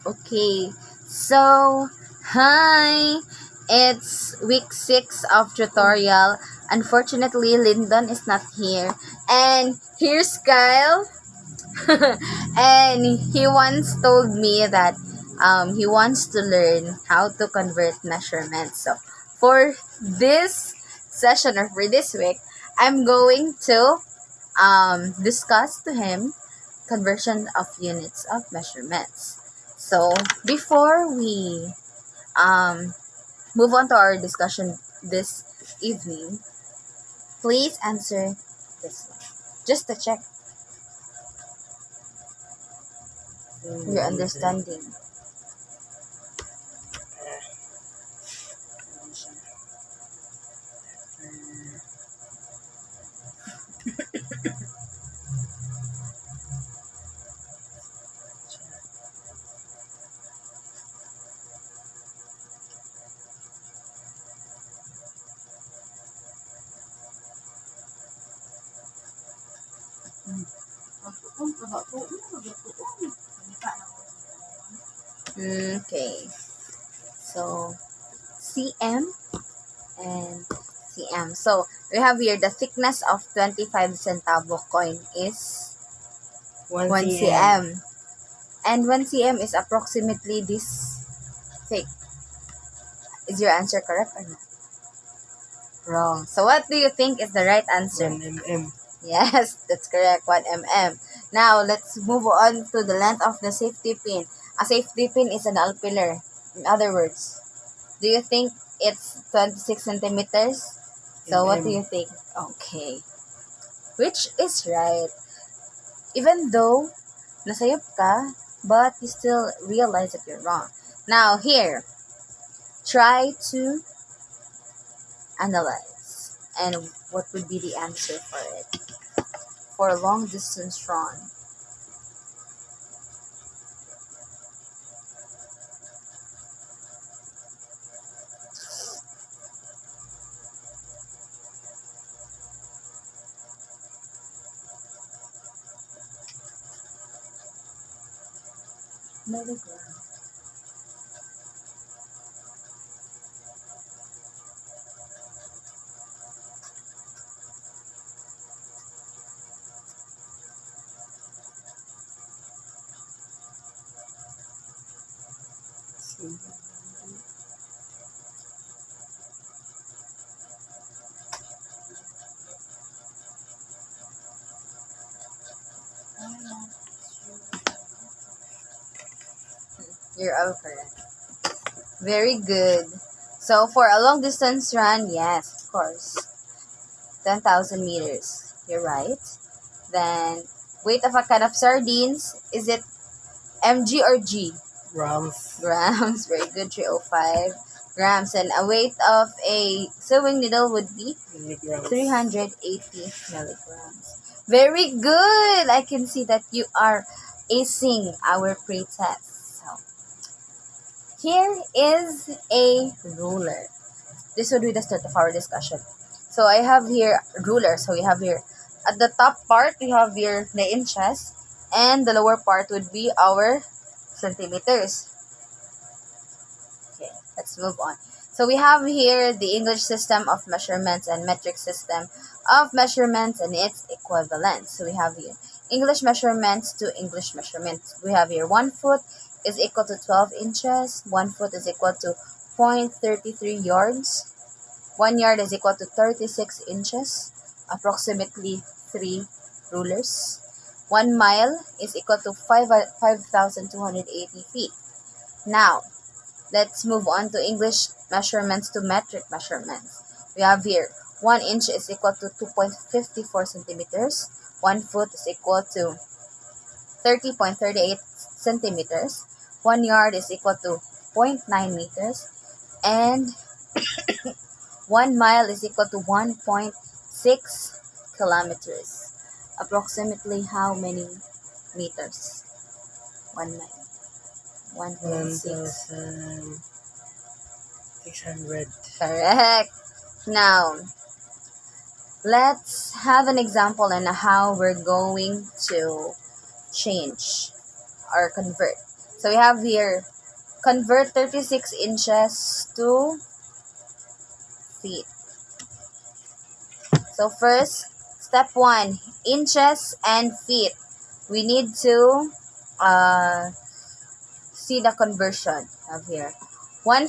Okay, so hi, it's week 6 of tutorial. Unfortunately, Lyndon is not here, and here's Kyle. And he once told me that he wants to learn how to convert measurements. So for this session or for this week, I'm going to discuss to him conversion of units of measurements. So before we um, move on to our discussion this evening, please answer this one. Just to check your understanding. Okay, so cm and cm. So we have here the thickness of 25 centavo coin is 1 cm. And 1 cm is approximately this thick. Is your answer correct or not? Wrong. So what do you think is the right answer? 1 mm. Yes, that's correct. 1 mm. Now, let's move on to the length of the safety pin. A safety pin is an alpiler. In other words, do you think it's 26 centimeters? So, what do you think? Okay. Which is right. Even though nasayop ka, but you still realize that you're wrong. Now, here, try to analyze. And what would be the answer for it? For a long distance run. Milligram. You're all correct. Very good. So for a long distance run, yes, of course. 10,000 meters. You're right. Then weight of a can of sardines, is it mg or g? Grams. Grams. Very good. 305 grams. And a weight of a sewing needle would be Milligrams. 380 milligrams. Very good. I can see that you are acing our pre-test. So here is a ruler. This would be the start of our discussion. So I have here ruler. So we have here at the top part we have here the inches, and the lower part would be our centimeters. Okay, let's move on. So we have here the English system of measurements and metric system of measurements and its equivalents. So we have here English measurements to English measurements. We have here 1 foot is equal to 12 inches. 1 foot is equal to 0.33 yards. 1 yard is equal to 36 inches, approximately 3 rulers. 1 mile is equal to 5,280 feet. Now, let's move on to English measurements to metric measurements. We have here 1 inch is equal to 2.54 centimeters. 1 foot is equal to 30.38 centimeters. 1 yard is equal to 0.9 meters. And 1 mile is equal to 1.6 kilometers. Approximately how many meters? 1 mile. 1.6. 1,600. Correct. Now, let's have an example on how we're going to change or convert. So we have here, convert 36 inches to feet. So first, step 1, inches and feet. We need to see the conversion of here. 1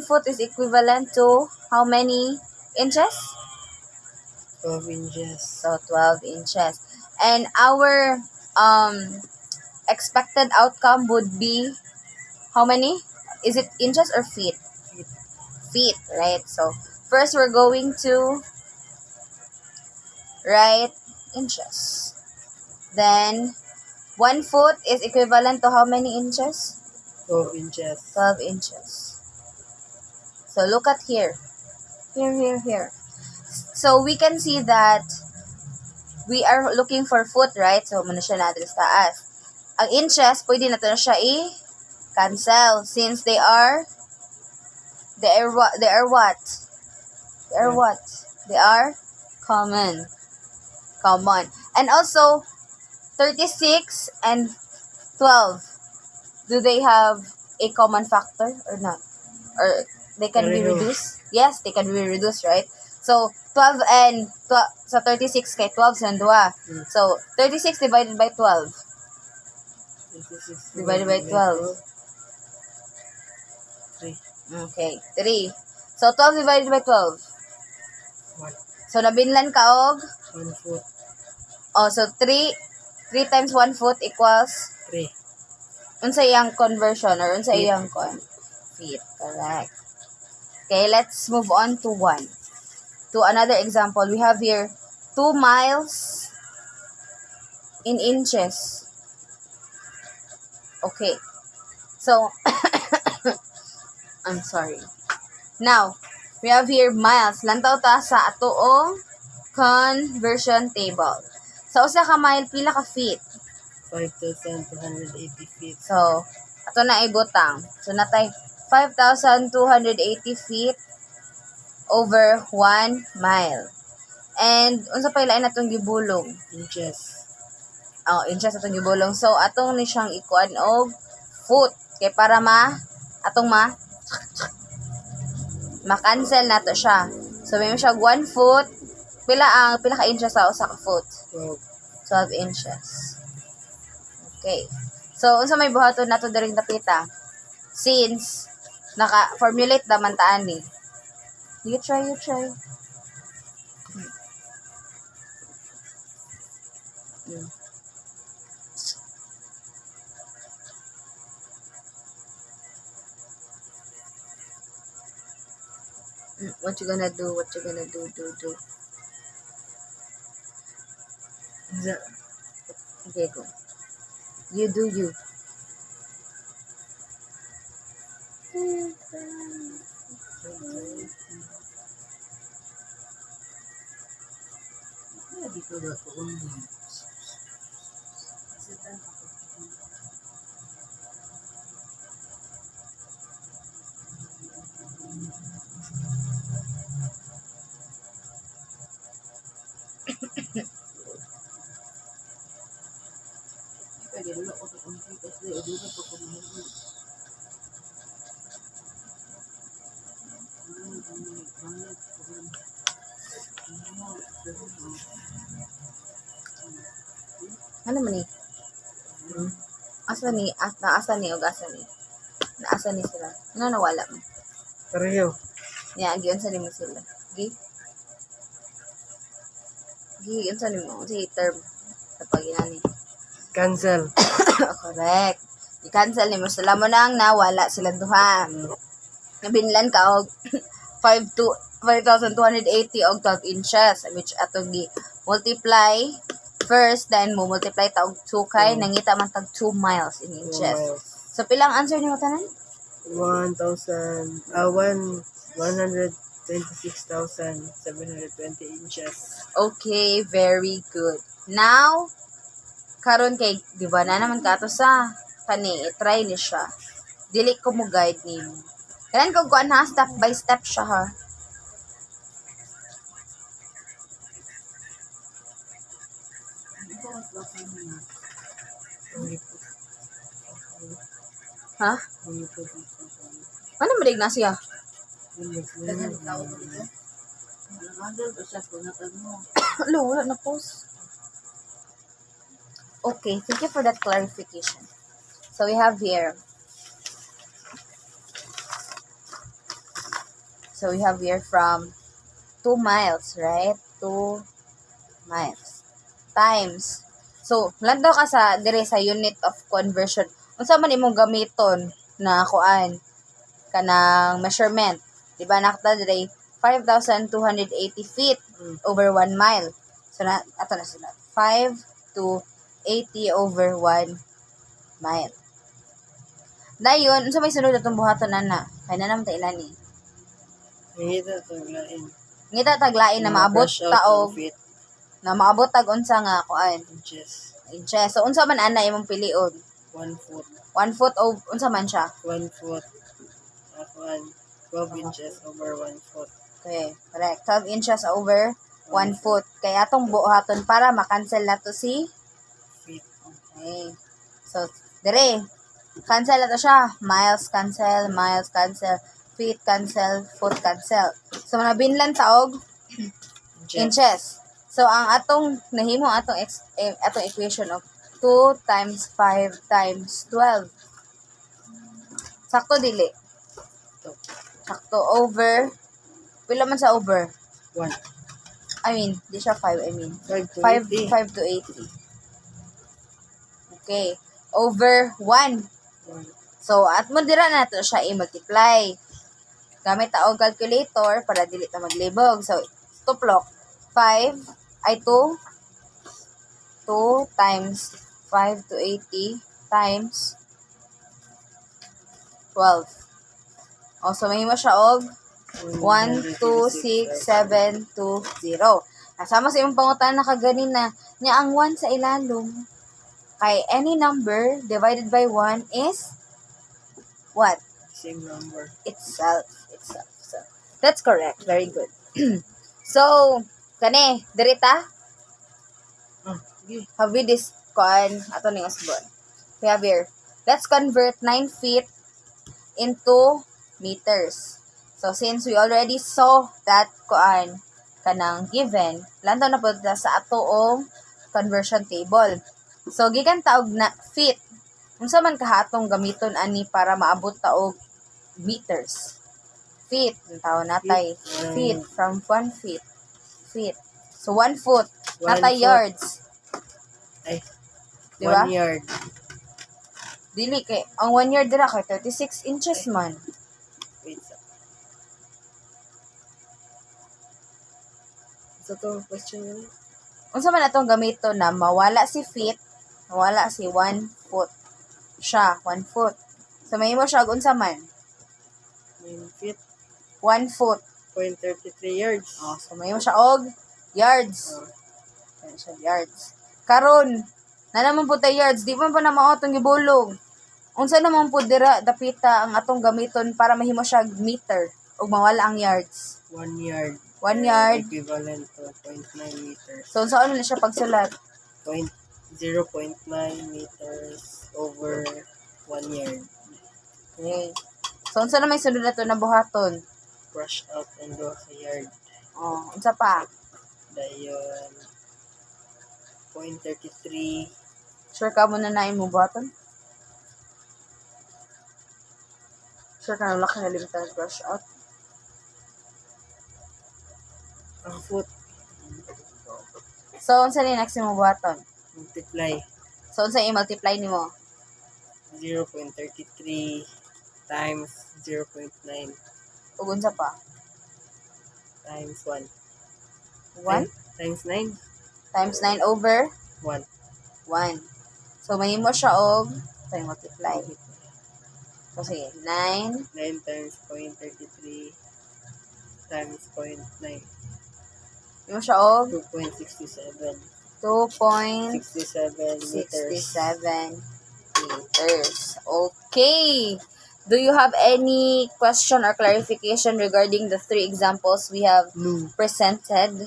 foot is equivalent to how many inches? 12 inches. So 12 inches. And our expected outcome would be how many? Is it inches or feet? Feet. Feet, right? So first we're going to write inches. Then 1 foot is equivalent to how many inches? 12 inches. 12 inches. So look at here. Here. So we can see that we are looking for foot, right? So muna siya natin sa taas. Ang inches, pwede natin na siya i-cancel since they are what? They are what? They are common. And also 36 and 12. Do they have a common factor or not? Or they can be reduced? Yes, they can be reduced, right? So 12 and 12, so 36 kay 12 sa 2. So 36 divided by 12. 36 Divided by 12. 3. Okay, 3. So 12 divided by 12. 1. So nabinlan ka og 1 foot. oh, so 3 times 1 foot equals 3. unsa iyang conversion or unsa Feet. iyang feet. Correct. Okay, let's move on to another example. We have here 2 miles in inches. Okay. So I'm sorry. Now, we have here miles. Lantaw ta sa atoong conversion table. Sa usa ka mile pila ka feet? 5,280 feet. So, ato na ibutang. So, natay 5,280 feet over 1 mile. And, unsa pa ilain natong gibulong? Inches. Oh, inches atong gibulong. So, atong ni siyang ikuan og foot. Kay para ma-cancel nato siya. So, may siya 1 foot. Pila ka inches sa usa ka foot? 12 inches. Okay. So, unsa may buhaton nato diring dapita? Since naka-formulate naman taan ni. You try. What you gonna do? Do. Okay, go. You do you. Ano man ni? Asa ni? Naasa ni sila? Ano nawala mo? Pareho. Yeah, giyon sa mo sila. Giyon sa mo. Si term. Sa paginani. Cancel. Correct. I-cancel ni mo sila mo nang nawala silang duha. Nabinlan ka og 5,280 og 12 inches which atong gi multiply first, then mo multiply ta og 2 kay nangita man tag 2 miles in inches. So pilang answer nimo tanan? 126,720 inches. Okay, very good. Now, karon kay di ba na naman ka ato sa kani i-try ni siya. Dili ko mo guide nimo. Kanan ko kuan ha, step by step siya ha. Ha? Ano madig na siya? Hello, wala na post. Okay, thank you for that clarification. So we have here. So we have here from 2 miles, right? 2 miles times. So, lang daw ka sa dire sa unit of conversion. Unsa man imong gamiton na kuan kanang measurement? Di ba nakita dire 5,280 feet over 1 mile. So na ato na sila. 5 to 80 over 1 mile. Dayon, unsa may sunod atong buhaton ana? Kay na naman ta ilani. Ngita to lain. Ngita taglain na maabot taog na maabot tag unsa nga kuan Inches. inches. So unsa man ana imong pilion? 1 foot. 1 foot o unsa man siya? 1 foot. Akuan. 12 inches over 1 foot. Okay, correct. 12 inches over 1 foot. Kaya atong buhaton para makancel na to si Feet. okay. So dire cancel na to siya. Miles cancel, feet cancel, foot cancel. So mga binlan taog inches. So ang atong nahimo atong atong equation of 2 times 5 times 12. Sakto dili. Sakto over. Pila man sa over? 1. I mean, di siya 5, I mean. 5 to 5 80. to 80. Okay. Over 1. So, at mo dira na to siya i-multiply. Gamit taog calculator para dili ta maglibog. So, tuplok. 5 ay 2 times 5 to 80 times 12. O, so mahimo siya og 1, 2, 6, 7, 2, 0. Kasama sa imong pangutan na kaganina, niya ang 1 sa ilalom. Kay any number divided by 1 is what? Same number. Itself. So, that's correct. Very good. So, kani, dirita, Okay. have we this kuan ato ning usbon. We have here. Let's convert 9 feet into meters. So, since we already saw that kuan kanang given, lantaw na po sa atoong conversion table. So, gikan taog na feet. Unsa man kahatong gamiton ani para maabot taog meters? Feet. Ang tawag natay. Feet. From 1 feet. Feet. So, 1 foot. 1 Natay foot. yards. Ay. Di ba? 1 yard. Dili kay ang 1 yard dira kay 36 inches man. Wait. Sa to question yun. Unsa man atong gamito na mawala si feet, mawala si 1 foot. Siya, 1 foot. So mahimo siya og unsa man? 9 feet. 1 foot. 0.33 yards. Oh, so mahimo siya og yards. Ayan siya, yards. Karon, na naman po tayo yards, di man po na mao atong gibulong. Unsa naman po dira dapita ang atong gamiton para mahimo siya meter ug mawala ang yards. 1 yard. 1 yard. Equivalent to 0.9 meters. So unsa ano na siya pagsulat? 0.9 meters over 1 yard. Okay. So unsa na may sunod na to na buhaton? Brush out and go sa yard. Oh, unsa pa? Dayon 0.33. Sure ka mo na mo buhaton? Sure ka na laki na limitan brush out? Ang foot. So, unsa ni next mo buhaton? Multiply. So, unsa i-multiply nimo? 0.33 times 0.9 Ug unsa pa? times 1. 1 Times 9. times 9 over 1. 1. So, mahimo siya og tayo multiply. So, sige, 9 9 times 0.33 times 0.9. mahimo siya og 2.67. 2.67 meters. meters. Okay. Do you have any question or clarification regarding the 3 examples we have No. presented?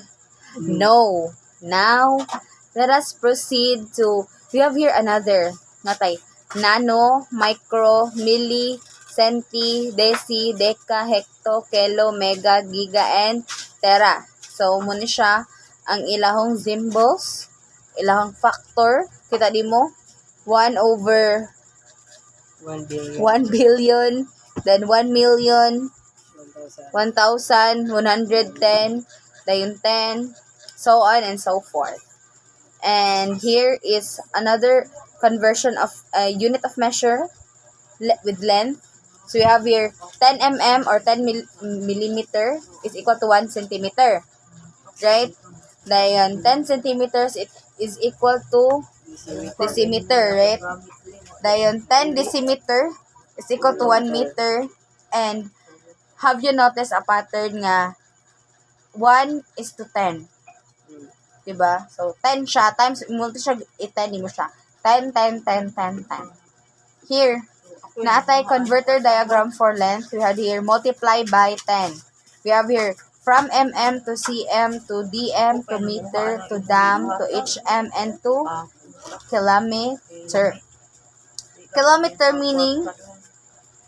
No. Now, let us proceed to, we have here another, natay, nano, micro, milli, centi, deci, deca, hecto, kilo, mega, giga, and tera. So, muna siya ang ilahong symbols, ilahong factor. Kita di mo? 1 over 1 billion. 1 billion, then 1 million, 1,000. 1,110, dayon 10, so on and so forth. And here is another conversion of a unit of measure with length. So we have here 10 mm or 10 millimeter is equal to 1 centimeter. Right? Dayon 10 centimeters it is equal to decimeter, right? Dayon 10 decimeter is equal to 1 meter. And have you noticed a pattern nga 1 is to 10? Diba? So, 10 siya, times, multi siya, 10 mo siya. 10, 10, 10, 10, 10. Here, naatay converter diagram for length. We have here, multiply by 10. We have here, from mm to cm to dm to meter to dam to hm and to kilometer. Kilometer meaning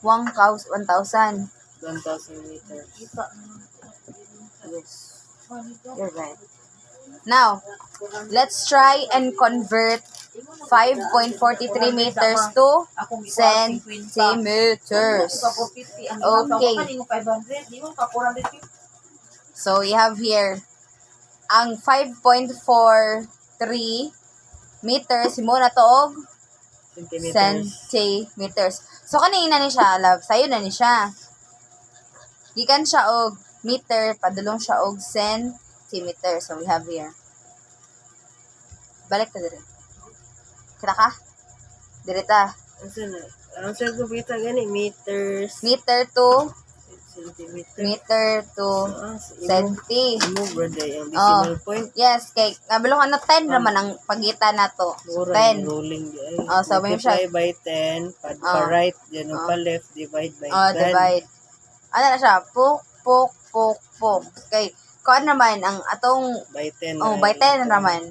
1,000. 1,000 meters. Yes. You're right. Now, let's try and convert 5.43 meters to centimeters. Okay. So, you have here, ang 5.43 meters, mo na to og centimeters. So, kanina ni siya, love. Sayo na ni siya. Gikan siya og meter, padulong siya og centimeter. So, we have here. Balik ta dire. Kita ka? Dire ta. Ang sa kumputa gani, meters, Meter to centimeter. meter to centi. Mo brother yung Oh. decimal point. Yes, kay nabilong 10 naman ang pagitan nato. Mura 10. yung rolling di ay. Oh, so may siya. Multiply by 10, pa right, yan o pa left, divide by 10. Divide. Ano na siya? Puk. Okay. Kuan naman ang atong By 10. by 10 naman.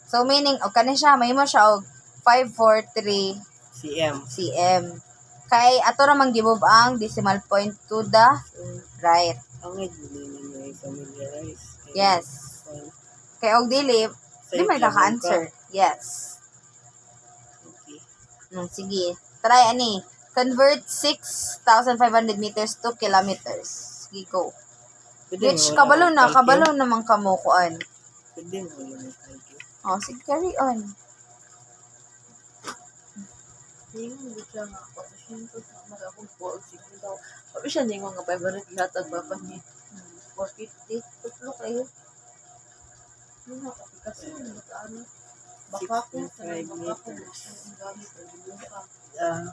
So meaning og kani siya may mo siya og 543 cm. cm. Kay ato ramang gimove ang decimal point to the right. Ang hindi ninyo i-familiarize. Yes. Kay og dili di man ka-answer. Yes. Okay. Sige. Try ani. Convert 6,500 meters to kilometers. Sige, go. Which kabalo naman kamo kuan. Pwede mo lang i-calculate. Oh, sige, carry on. Yung bisa nga ako, siyempre sa magakong po, sige daw. Papi siya ningo nga 500 latag ba pa ni 450, tutlo kayo. Yung nga, kasi ano, baka ko, 6.5 meters. ang gamit, ang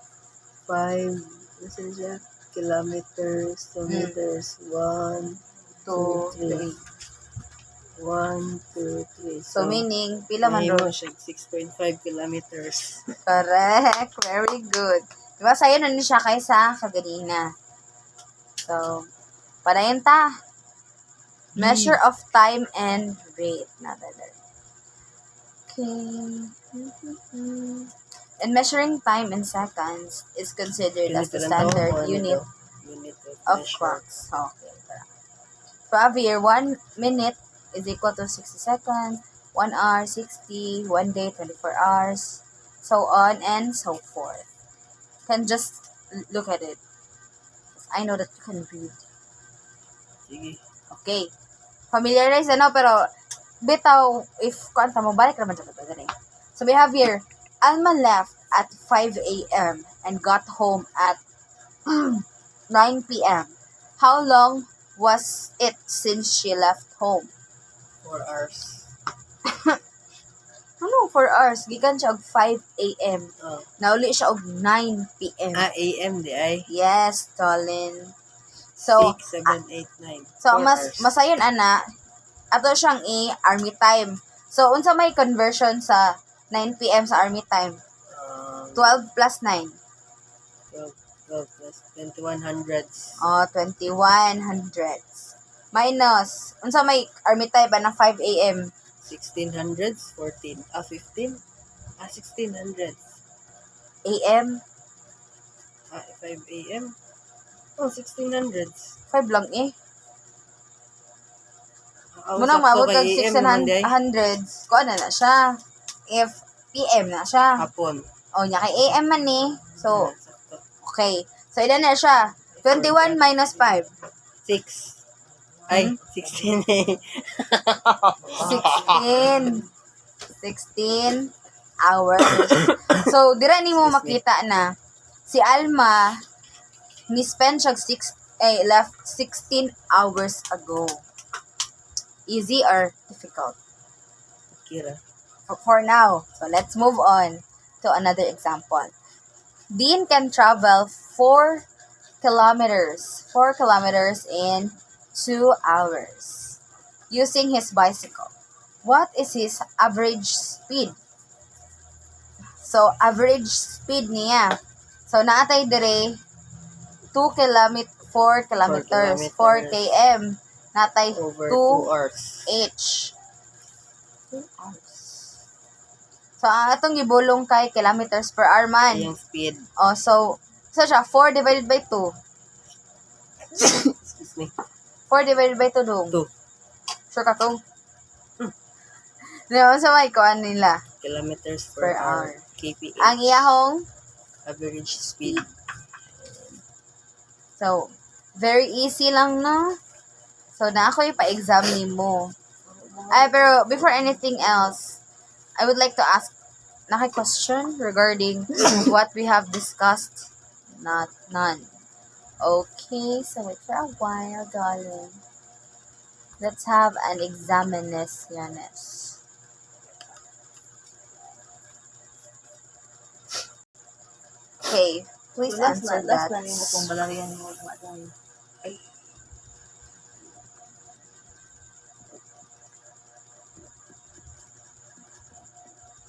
5, kasi siya, kilometers, to meters, 1, 2, 3. 1, 2, 3. So, meaning, pila man Mahimo ro? siya, 6.5 kilometers. Correct. Very good. Diba, sa'yo na siya kaysa kaganina. So, panayin ta. Measure of time and rate. Okay. And measuring time in seconds is considered as the standard unit of measure. clocks. Okay. So, here, 1 minute is equal to 60 seconds, 1 hour, 60, 1 day, 24 hours, so on and so forth. Can just look at it. I know that you can read. Sige. Okay. Familiarize pero bitaw, if kanta mo, balik naman siya ito. So we have here, Alma left at 5 a.m. and got home at 9 p.m. How long was it since she left home? 4 hours. Ano, 4 hours. Gikan siya og 5 a.m. Oh. Nauli siya og 9 p.m. AM di ay. Yes, Colin. So, 6, 7, 8, 9. so 4 hours. masayon ana, ato siyang army time. So, unsa may conversion sa 9 p.m. sa army time? 12 plus 9. 12 plus 21 hundreds. 21 hundreds. Minus, unsa may army time ba ng 5 a.m.? 16 hundreds, 14. 15? 16 hundreds. AM? 5 a.m. Oh, 1600s. 5 lang eh. Usap Munang to maabot kay kag AM naman day. 1600s. Kuha na siya. If PM na siya. Hapon. O, nya kay AM man eh. So, Sakto. okay. So, ilan na siya? 21 minus 5. 6. Ay, 16 eh. 16. 16 hours. So, dira ni mo makita na si Alma ni-spend siya left 16 hours ago. Easy or difficult? Kira. For now. So, let's move on to another example. Dean can travel 4 kilometers. 4 kilometers in 2 hours using his bicycle. What is his average speed? So, average speed niya. So, naatay dire 4 kilometers, 4 km. Natay Over 2 hours. H. 2 hours. So, ang atong gibulong kay kilometers per hour man. Yung speed. Oh, so siya, 4 divided by 2. Excuse me. 4 divided by 2 dong. 2 Sure ka kung? Diba, sa may kuan nila. kilometers Per per hour. hour. kph. Ang iyahong, Average speed. so, very easy lang na. So, na ako ipa-exam ni mo. Ay, pero before anything else, I would like to ask question regarding what we have discussed. None. Okay, so wait for a while, darling. Let's have an examinaciones. Okay, please answer that. Last na nimo kung balarian mo mga tayo.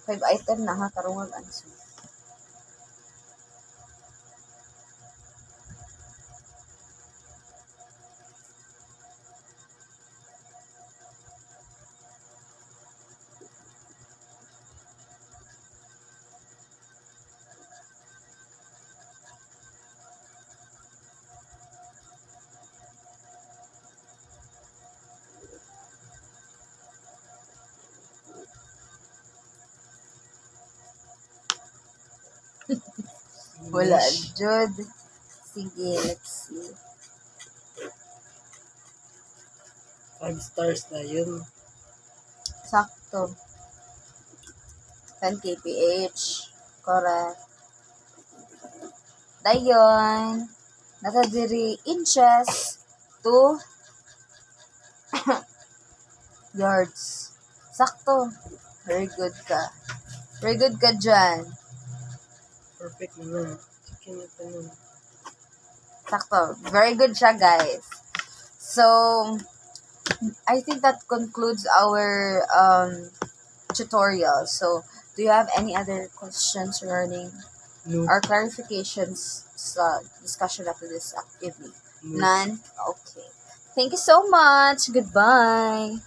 Five item na ha, karungag answer. Wala, Jud. Sige, let's see. 5 stars na yun. Sakto. 10 kph. Correct. Dayon. Nakadiri inches to yards. Sakto. Very good ka. Very good ka dyan. Perfect naman. Chicken ito nun. Sakto. Very good siya, guys. So, I think that concludes our tutorial. So, do you have any other questions regarding No. our clarifications sa discussion after this activity? No. None? Okay. Thank you so much. Goodbye.